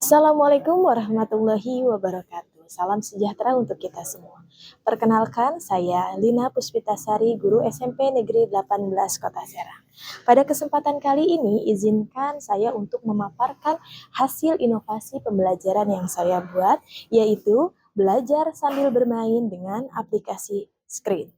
Assalamualaikum warahmatullahi wabarakatuh. Salam sejahtera untuk kita semua. Perkenalkan, saya Lina Puspitasari, guru SMP Negeri 18 Kota Serang. Pada kesempatan kali ini, izinkan saya untuk memaparkan hasil inovasi pembelajaran yang saya buat, yaitu belajar sambil bermain dengan aplikasi Screen.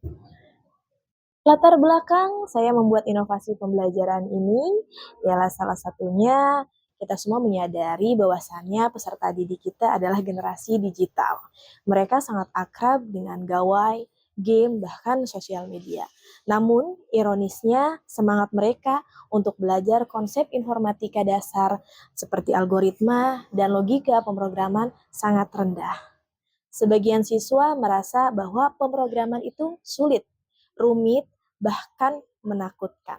Latar belakang saya membuat inovasi pembelajaran ini ialah salah satunya kita semua menyadari bahwasannya peserta didik kita adalah generasi digital. Mereka sangat akrab dengan gawai, game, bahkan sosial media. Namun, ironisnya semangat mereka untuk belajar konsep informatika dasar seperti algoritma dan logika pemrograman sangat rendah. Sebagian siswa merasa bahwa pemrograman itu sulit, rumit, bahkan menakutkan.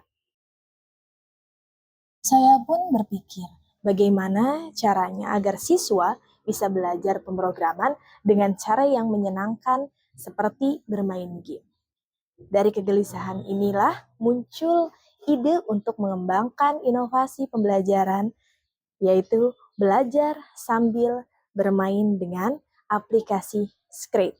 Saya pun berpikir, bagaimana caranya agar siswa bisa belajar pemrograman dengan cara yang menyenangkan seperti bermain game. Dari kegelisahan inilah muncul ide untuk mengembangkan inovasi pembelajaran, yaitu belajar sambil bermain dengan aplikasi Scratch,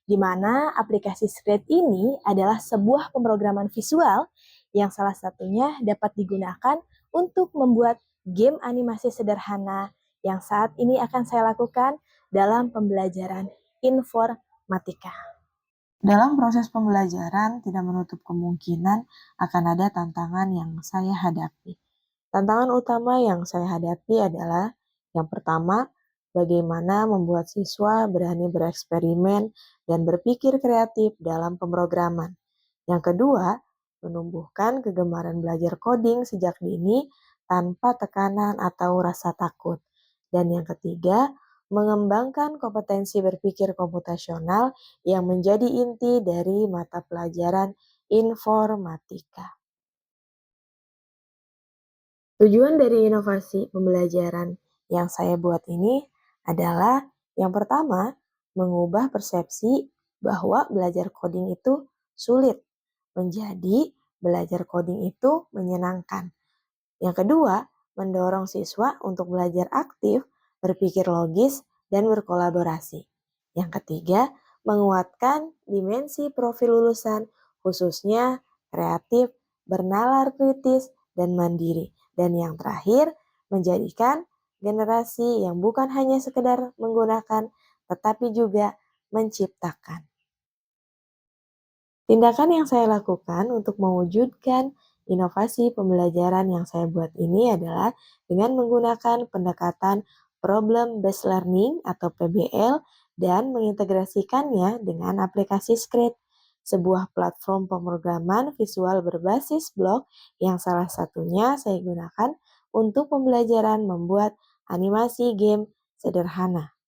di mana aplikasi Scratch ini adalah sebuah pemrograman visual yang salah satunya dapat digunakan untuk membuat game animasi sederhana yang saat ini akan saya lakukan dalam pembelajaran informatika. Dalam proses pembelajaran tidak menutup kemungkinan akan ada tantangan yang saya hadapi. Tantangan utama yang saya hadapi adalah yang pertama, bagaimana membuat siswa berani bereksperimen dan berpikir kreatif dalam pemrograman. Yang kedua, menumbuhkan kegemaran belajar coding sejak dini tanpa tekanan atau rasa takut. Dan yang ketiga, mengembangkan kompetensi berpikir komputasional yang menjadi inti dari mata pelajaran informatika. Tujuan dari inovasi pembelajaran yang saya buat ini adalah yang pertama, mengubah persepsi bahwa belajar coding itu sulit menjadi belajar coding itu menyenangkan. Yang kedua, mendorong siswa untuk belajar aktif, berpikir logis, dan berkolaborasi. Yang ketiga, menguatkan dimensi profil lulusan, khususnya kreatif, bernalar kritis, dan mandiri. Dan yang terakhir, menjadikan generasi yang bukan hanya sekedar menggunakan, tetapi juga menciptakan. Tindakan yang saya lakukan untuk mewujudkan inovasi pembelajaran yang saya buat ini adalah dengan menggunakan pendekatan Problem Based Learning atau PBL dan mengintegrasikannya dengan aplikasi Scratch, sebuah platform pemrograman visual berbasis blok yang salah satunya saya gunakan untuk pembelajaran membuat animasi game sederhana.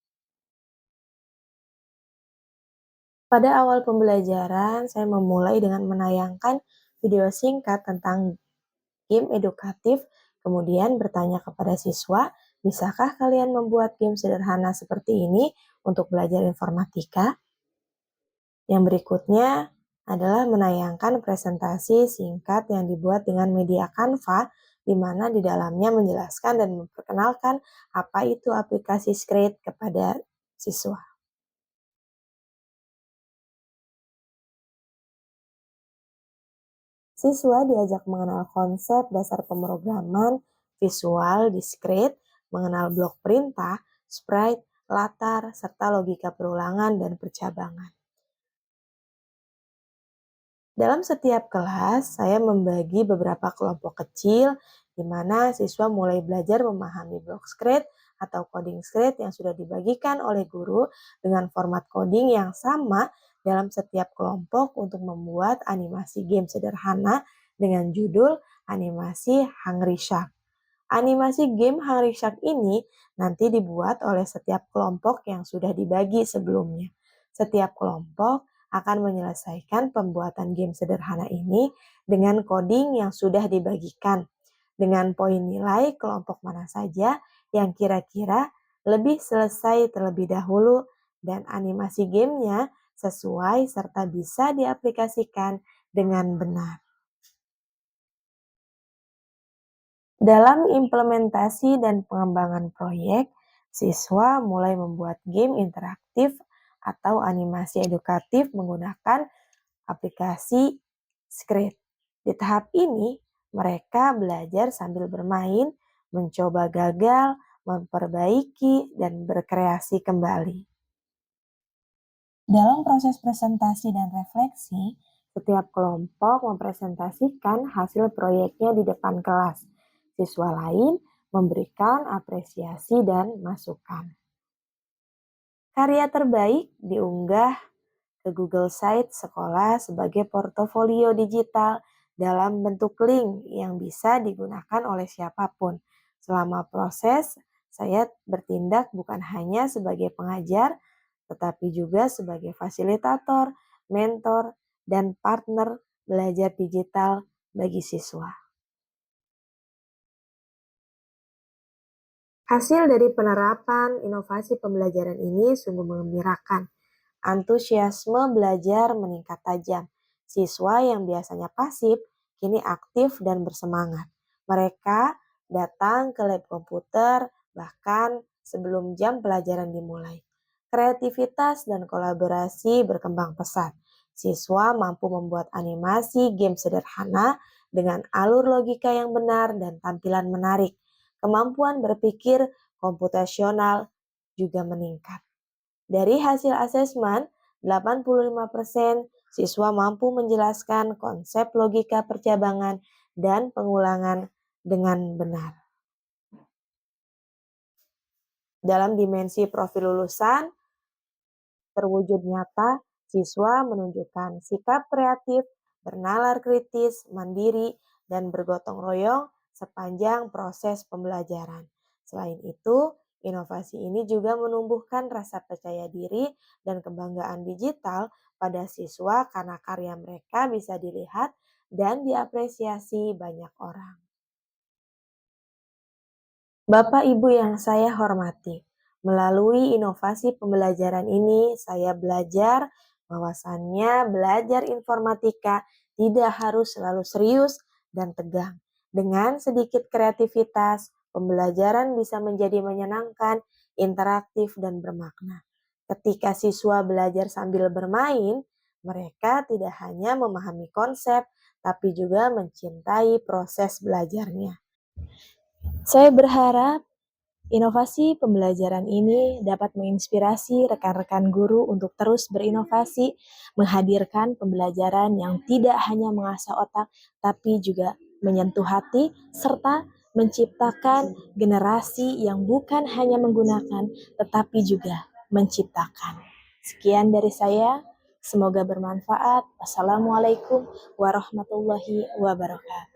Pada awal pembelajaran, saya memulai dengan menayangkan video singkat tentang game edukatif, kemudian bertanya kepada siswa, bisakah kalian membuat game sederhana seperti ini untuk belajar informatika? Yang berikutnya adalah menayangkan presentasi singkat yang dibuat dengan media Canva, di mana di dalamnya menjelaskan dan memperkenalkan apa itu aplikasi Scratch kepada siswa. Siswa diajak mengenal konsep dasar pemrograman, visual, diskrit, mengenal blok perintah, sprite, latar, serta logika perulangan dan percabangan. Dalam setiap kelas, saya membagi beberapa kelompok kecil di mana siswa mulai belajar memahami blok script atau coding script yang sudah dibagikan oleh guru dengan format coding yang sama dalam setiap kelompok untuk membuat animasi game sederhana dengan judul animasi Hungry Shark. Animasi game Hungry Shark ini nanti dibuat oleh setiap kelompok yang sudah dibagi sebelumnya. Setiap kelompok akan menyelesaikan pembuatan game sederhana ini dengan coding yang sudah dibagikan, dengan poin nilai kelompok mana saja yang kira-kira lebih selesai terlebih dahulu dan animasi gamenya sesuai serta bisa diaplikasikan dengan benar. Dalam implementasi dan pengembangan proyek, Siswa mulai membuat game interaktif atau animasi edukatif menggunakan aplikasi Scratch. Di tahap ini, mereka belajar sambil bermain, mencoba gagal, memperbaiki, dan berkreasi kembali. Dalam proses presentasi dan refleksi, setiap kelompok mempresentasikan hasil proyeknya di depan kelas. Siswa lain memberikan apresiasi dan masukan. Karya terbaik diunggah ke Google Site sekolah sebagai portofolio digital dalam bentuk link yang bisa digunakan oleh siapapun. Selama proses, saya bertindak bukan hanya sebagai pengajar, tetapi juga sebagai fasilitator, mentor, dan partner belajar digital bagi siswa. Hasil dari penerapan inovasi pembelajaran ini sungguh mengembirakan. Antusiasme belajar meningkat tajam. Siswa yang biasanya pasif kini aktif dan bersemangat. Mereka datang ke lab komputer bahkan sebelum jam pelajaran dimulai. Kreativitas dan kolaborasi berkembang pesat. Siswa mampu membuat animasi game sederhana dengan alur logika yang benar dan tampilan menarik. Kemampuan berpikir komputasional juga meningkat. Dari hasil asesmen, 85% siswa mampu menjelaskan konsep logika percabangan dan pengulangan dengan benar. Dalam dimensi profil lulusan, terwujud nyata, siswa menunjukkan sikap kreatif, bernalar kritis, mandiri, dan bergotong royong sepanjang proses pembelajaran. Selain itu, inovasi ini juga menumbuhkan rasa percaya diri dan kebanggaan digital pada siswa karena karya mereka bisa dilihat dan diapresiasi banyak orang. Bapak Ibu yang saya hormati, melalui inovasi pembelajaran ini saya belajar bahwasannya belajar informatika tidak harus selalu serius dan tegang. Dengan sedikit kreativitas, pembelajaran bisa menjadi menyenangkan, interaktif, dan bermakna. Ketika siswa belajar sambil bermain, mereka tidak hanya memahami konsep, tapi juga mencintai proses belajarnya. Saya berharap inovasi pembelajaran ini dapat menginspirasi rekan-rekan guru untuk terus berinovasi, menghadirkan pembelajaran yang tidak hanya mengasah otak, tapi juga menyentuh hati, serta menciptakan generasi yang bukan hanya menggunakan, tetapi juga menciptakan. Sekian dari saya, semoga bermanfaat. Wassalamualaikum warahmatullahi wabarakatuh.